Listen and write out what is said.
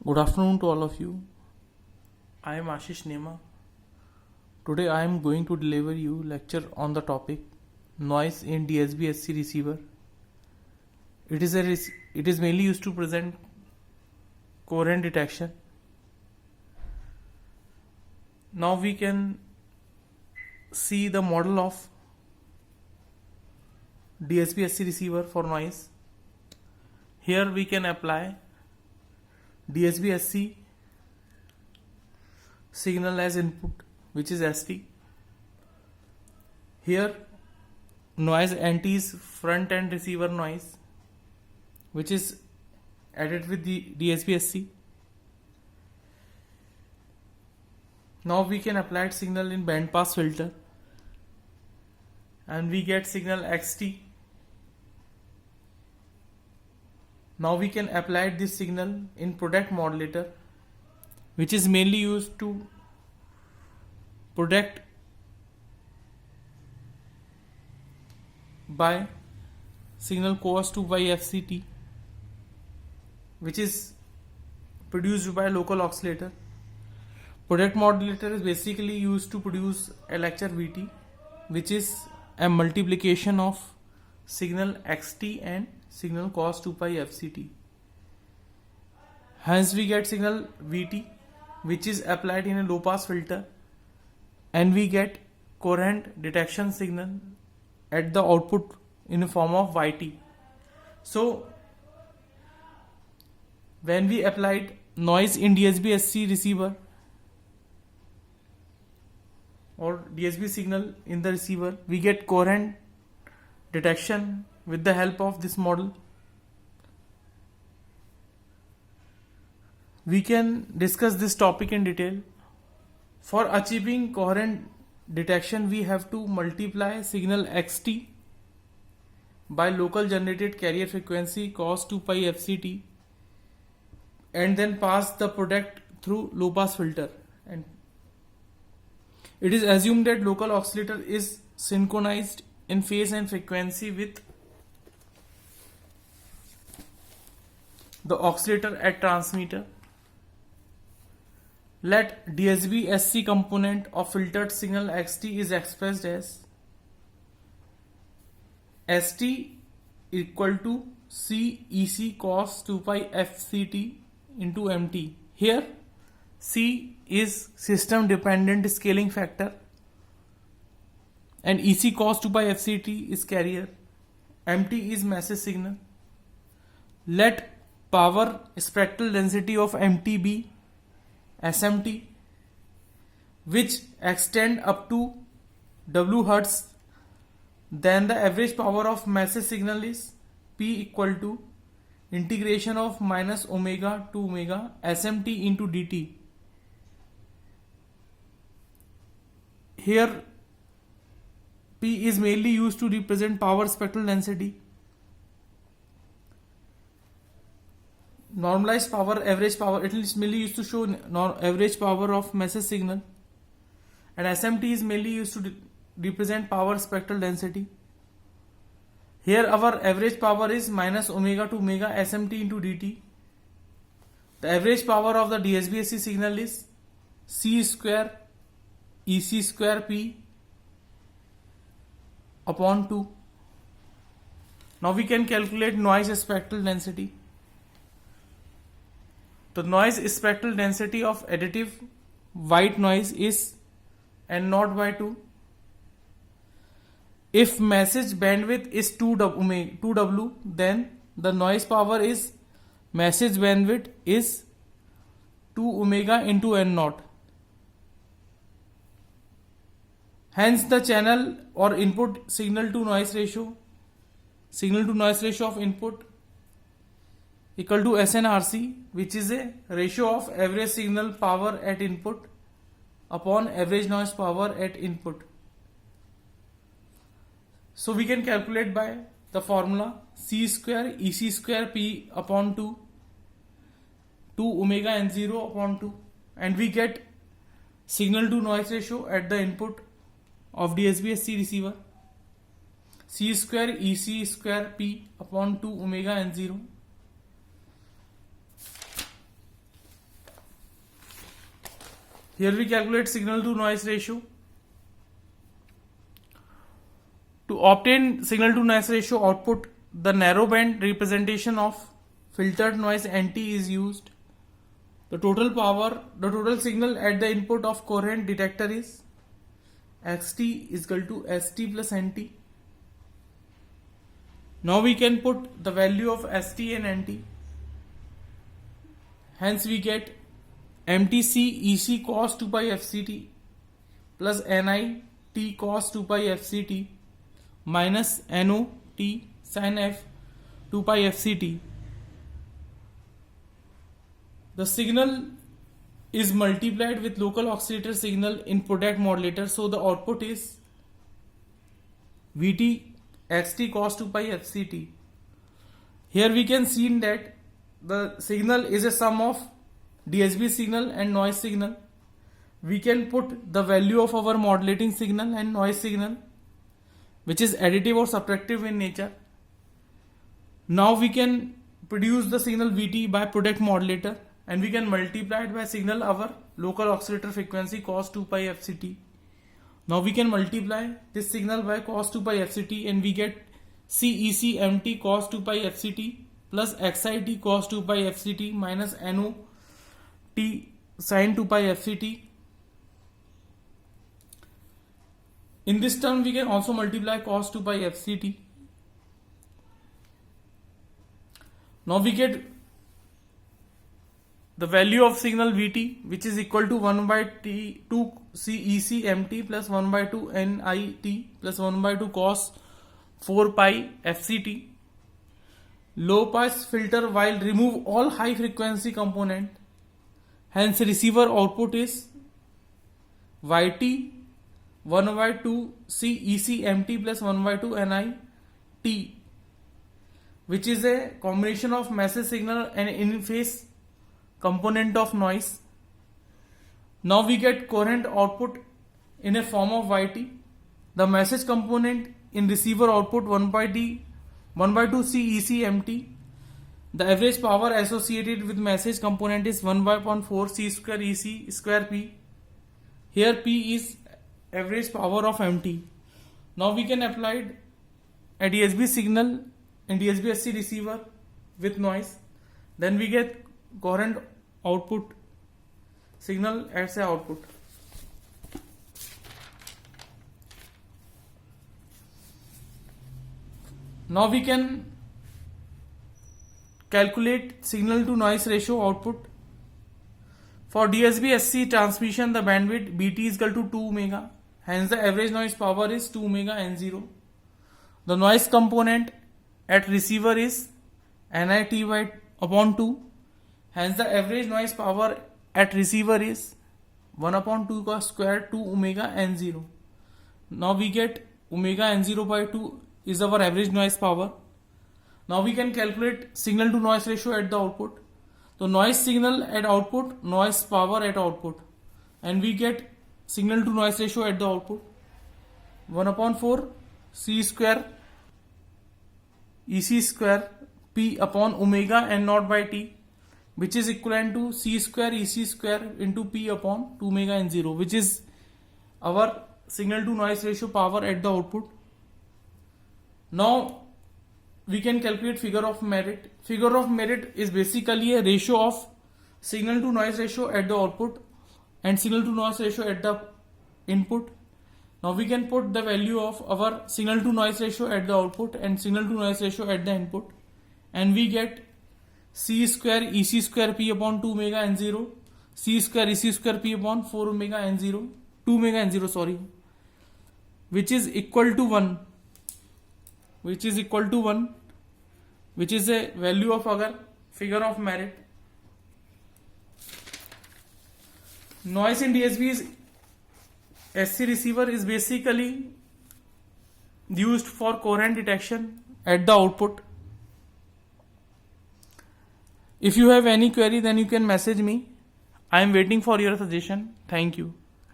Good afternoon to all of you. I am Ashish Nema. Today I am going to deliver you lecture on the topic noise in DSB-SC receiver. It is mainly used to present coherent detection. Now we can see the model of DSB-SC receiver for noise. Here we can apply DSB-SC signal as input, which is ST. Here noise NT is front end receiver noise, which is added with the DSB-SC. Now we can apply signal in band pass filter and we get signal XT. Now we can apply this signal in product modulator, which is mainly used to protect by signal cos 2 by FCT, which is produced by local oscillator. Product modulator is basically used to produce LHR VT, which is a multiplication of signal XT and signal cos 2 pi FCT. Hence we get signal VT, which is applied in a low pass filter, and we get coherent detection signal at the output in the form of YT. So when we applied noise in DSB-SC receiver or DSB signal in the receiver, we get coherent detection with the help of this model. We can discuss this topic in detail. For achieving coherent detection, we have to multiply signal XT by local generated carrier frequency cos 2 pi FCT and then pass the product through low pass filter. And it is assumed that local oscillator is synchronized in phase and frequency with the oscillator at transmitter. Let DSB-SC component of filtered signal XT is expressed as ST equal to C EC cos 2 pi FCT into MT. Here C is system dependent scaling factor and EC cos 2 pi FCT is carrier. MT is message signal. Let power spectral density of MT be SMT, which extend up to W Hertz. Then the average power of message signal is P equal to integration of minus omega to omega SMT into dt. Here P is mainly used to represent power spectral density. Normalized power, average power, it is mainly used to show average power of message signal, and SMT is mainly used to represent power spectral density. Here our average power is minus omega to omega SMT into dt. The average power of the DSB-SC signal is C square EC square P upon 2. Now we can calculate noise spectral density. The noise spectral density of additive white noise is N0 by 2. If message bandwidth is 2W, then the noise power is message bandwidth is 2 omega into N0. Hence the channel or input signal to noise ratio of input equal to SNRC, which is a ratio of average signal power at input upon average noise power at input. So we can calculate by the formula C square EC square P upon 2 omega N0 upon 2, and we get signal to noise ratio at the input of DSB-SC receiver C square EC square P upon 2 omega N0. Here we calculate signal to noise ratio. To obtain signal to noise ratio output, the narrow band representation of filtered noise NT is used. The total signal at the input of coherent detector is XT is equal to ST plus NT. Now we can put the value of ST and NT. Hence we get MTC EC cos 2 pi FCT plus NI T cos 2 pi FCT minus NO T sin F 2 pi FCT. The signal is multiplied with local oscillator signal in product modulator, so the output is Vt xt cos 2 pi FCT. Here we can see that the signal is a sum of DSB signal and noise signal. We can put the value of our modulating signal and noise signal, which is additive or subtractive in nature. Now we can produce the signal Vt by product modulator, and we can multiply it by signal our local oscillator frequency cos 2 pi FCT. Now we can multiply this signal by cos 2 pi FCT and we get CEC MT cos 2 pi FCT plus XIT cos 2 pi FCT minus NO T sin 2 pi FCT. In this term we can also multiply cos 2 pi FCT. Now we get the value of signal Vt, which is equal to 1 by T 2 CEC MT plus 1 by 2 NIT plus 1 by 2 cos 4 pi FCT. Low pass filter while remove all high frequency component. Hence receiver output is Yt 1 by 2 CEC MT plus 1 by 2 NIT, which is a combination of message signal and in phase component of noise. Now we get coherent output in a form of Yt. The message component in receiver output 1 by 2 CEC MT. The average power associated with message component is 1 by 4 C square EC square P. Here P is average power of MT. Now we can apply a DSB signal in DSB-SC receiver with noise. Then we get coherent output signal as a output. Now we can calculate signal to noise ratio output. For DSB-SC transmission, the bandwidth Bt is equal to 2 omega. Hence the average noise power is 2 omega N0. The noise component at receiver is NIT by upon 2. Hence the average noise power at receiver is 1 upon 2 cos square 2 omega N0. Now we get omega N0 by 2 is our average noise power. Now we can calculate signal to noise ratio at the output. So noise signal at output, noise power at output, and we get signal to noise ratio at the output 1 upon 4 C square EC square P upon omega N0 by T, which is equivalent to C square EC square into P upon 2 omega N0, which is our signal to noise ratio power at the output. Now we can calculate figure of merit. Figure of merit is basically a ratio of signal to noise ratio at the output and signal to noise ratio at the input. Now we can put the value of our signal to noise ratio at the output and signal to noise ratio at the input, and we get C square EC square P upon 2 omega N0, C square EC square P upon 4 omega N0, 2 omega N0 sorry, which is equal to 1, which is a value of our figure of merit. Noise in DSB's SC receiver is basically used for coherent detection at the output. If you have any query, then you can message me. I am waiting for your suggestion. Thank you.